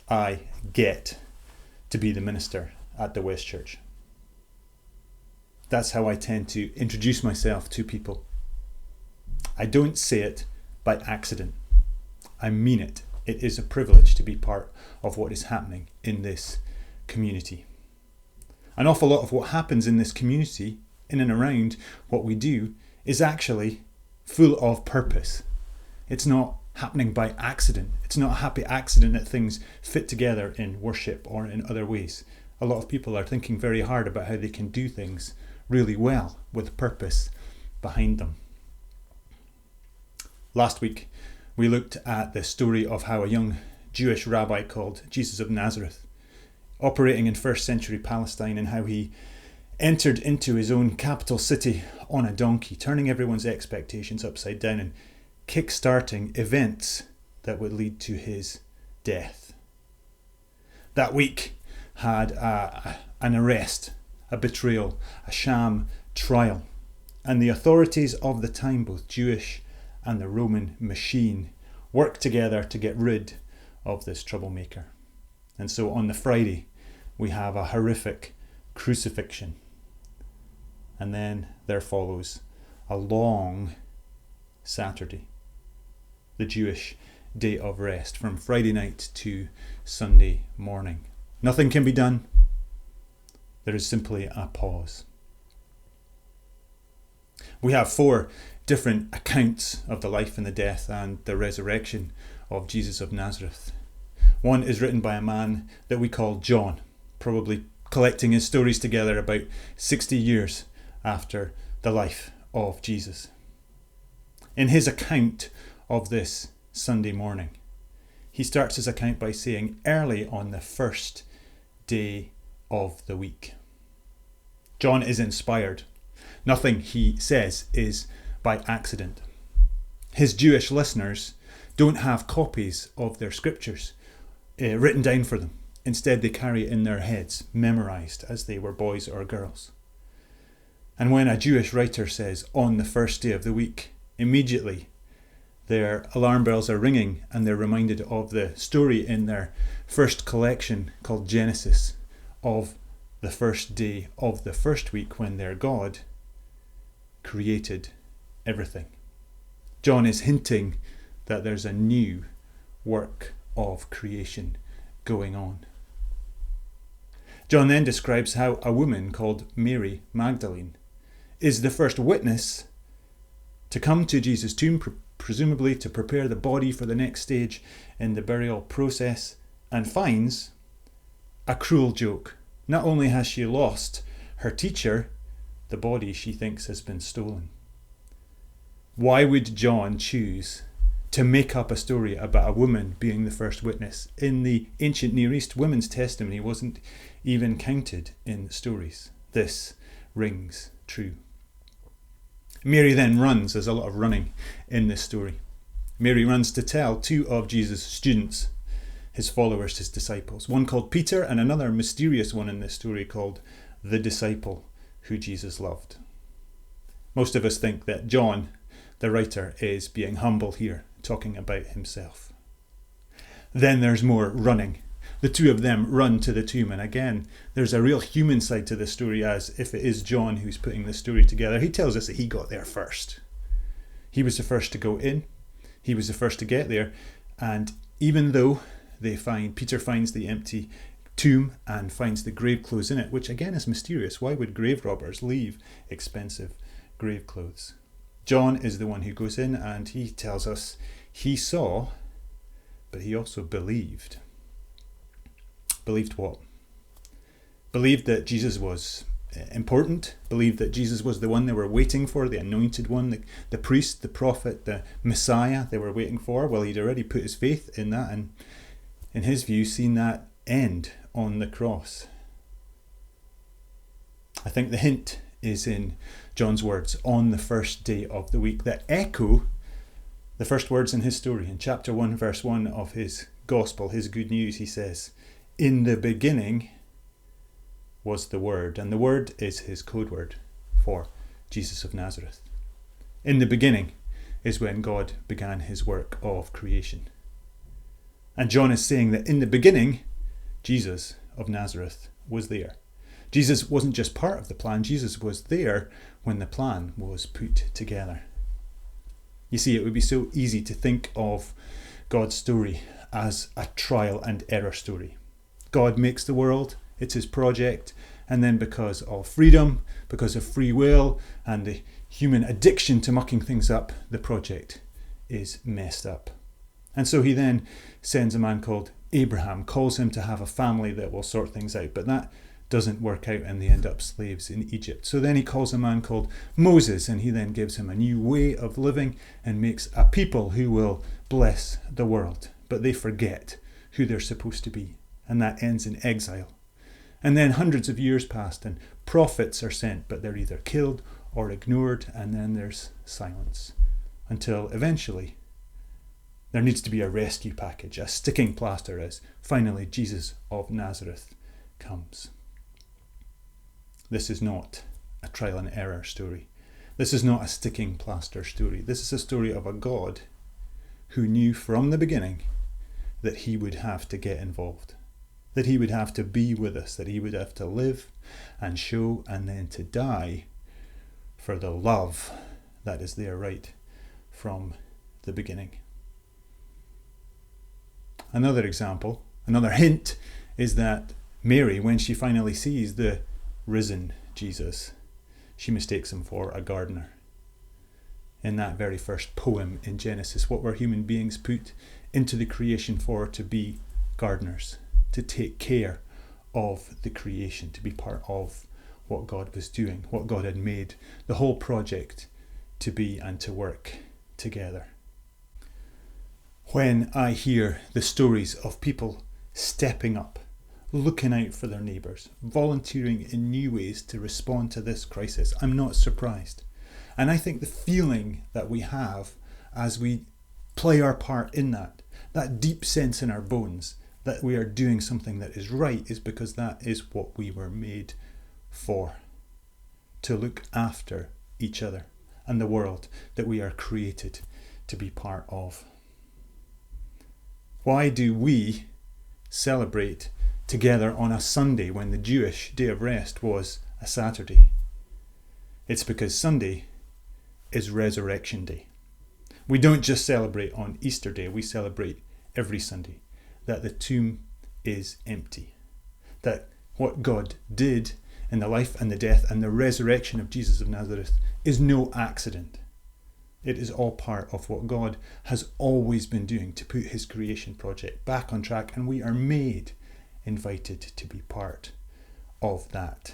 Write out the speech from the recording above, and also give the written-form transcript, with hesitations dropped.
I get to be the minister at the West Church. That's how I tend to introduce myself to people. I don't say it by accident. I mean it. It is a privilege to be part of what is happening in this community. An awful lot of what happens in this community, in and around what we do, is actually full of purpose. It's not happening by accident. It's not a happy accident that things fit together in worship or in other ways. A lot of people are thinking very hard about how they can do things really well with purpose behind them. Last week, we looked at the story of how a young Jewish rabbi called Jesus of Nazareth, operating in first century Palestine, and how he entered into his own capital city on a donkey, turning everyone's expectations upside down and kick-starting events that would lead to his death. That week had an arrest, a betrayal, a sham trial, and the authorities of the time, both Jewish and the Roman machine, worked together to get rid of this troublemaker. And so on the Friday, we have a horrific crucifixion. And then there follows a long Saturday, the Jewish day of rest, from Friday night to Sunday morning. Nothing can be done. There is simply a pause. We have 4 different accounts of the life and the death and the resurrection of Jesus of Nazareth. One is written by a man that we call John, probably collecting his stories together about 60 years after the life of Jesus. In his account of this Sunday morning, he starts his account by saying, early on the first day of the week. John is inspired. Nothing he says is by accident. His Jewish listeners don't have copies of their scriptures written down for them. Instead, they carry it in their heads, memorized as they were boys or girls. And when a Jewish writer says, on the first day of the week, immediately their alarm bells are ringing and they're reminded of the story in their first collection called Genesis of the first day of the first week when their God created everything. John is hinting that there's a new work of creation going on. John then describes how a woman called Mary Magdalene is the first witness to come to Jesus' tomb, presumably to prepare the body for the next stage in the burial process, and finds a cruel joke. Not only has she lost her teacher, the body she thinks has been stolen. Why would John choose to make up a story about a woman being the first witness? In the ancient Near East, women's testimony wasn't even counted in stories. This rings true. Mary then runs. There's a lot of running in this story. Mary runs to tell 2 of Jesus' students, his followers, his disciples. One called Peter and another mysterious one in this story called the disciple who Jesus loved. Most of us think that John, the writer, is being humble here, talking about himself. Then there's more running. The 2 of them run to the tomb, and again, there's a real human side to this story, as if it is John who's putting the story together. He tells us that he got there first. He was the first to go in. He was the first to get there. And even though Peter finds the empty tomb and finds the grave clothes in it, which again is mysterious. Why would grave robbers leave expensive grave clothes? John is the one who goes in, and he tells us he saw, but he also believed. Believed what? Believed that Jesus was important, believed that Jesus was the one they were waiting for, the anointed one, the priest, the prophet, the Messiah they were waiting for. Well, he'd already put his faith in that, and in his view, seen that end on the cross. I think the hint is in John's words, on the first day of the week, that echo the first words in his story. In chapter 1, verse 1 of his gospel, his good news, he says, in the beginning was the Word, and the Word is his code word for Jesus of Nazareth. In the beginning is when God began his work of creation. And John is saying that in the beginning, Jesus of Nazareth was there. Jesus wasn't just part of the plan, Jesus was there when the plan was put together. You see, it would be so easy to think of God's story as a trial and error story. God makes the world, it's his project, and then because of freedom, because of free will, and the human addiction to mucking things up, the project is messed up. And so he then sends a man called Abraham, calls him to have a family that will sort things out, but that doesn't work out and they end up slaves in Egypt. So then he calls a man called Moses, and he then gives him a new way of living and makes a people who will bless the world. But they forget who they're supposed to be, and that ends in exile. And then hundreds of years passed and prophets are sent, but they're either killed or ignored, and then there's silence. Until eventually there needs to be a rescue package, a sticking plaster, as finally Jesus of Nazareth comes. This is not a trial and error story. This is not a sticking plaster story. This is a story of a God who knew from the beginning that he would have to get involved, that he would have to be with us, that he would have to live and show and then to die for the love that is there right from the beginning. Another example, another hint, is that Mary, when she finally sees the risen Jesus, she mistakes him for a gardener. In that very first poem in Genesis, what were human beings put into the creation for? To be gardeners, to take care of the creation, to be part of what God was doing, what God had made the whole project to be and to work together. When I hear the stories of people stepping up, looking out for their neighbours, volunteering in new ways to respond to this crisis, I'm not surprised. And I think the feeling that we have as we play our part in that deep sense in our bones that we are doing something that is right, is because that is what we were made for. To look after each other and the world that we are created to be part of. Why do we celebrate together on a Sunday when the Jewish day of rest was a Saturday? It's because Sunday is Resurrection Day. We don't just celebrate on Easter Day, we celebrate every Sunday that the tomb is empty, that what God did in the life and the death and the resurrection of Jesus of Nazareth is no accident. It is all part of what God has always been doing to put his creation project back on track, and we are invited to be part of that.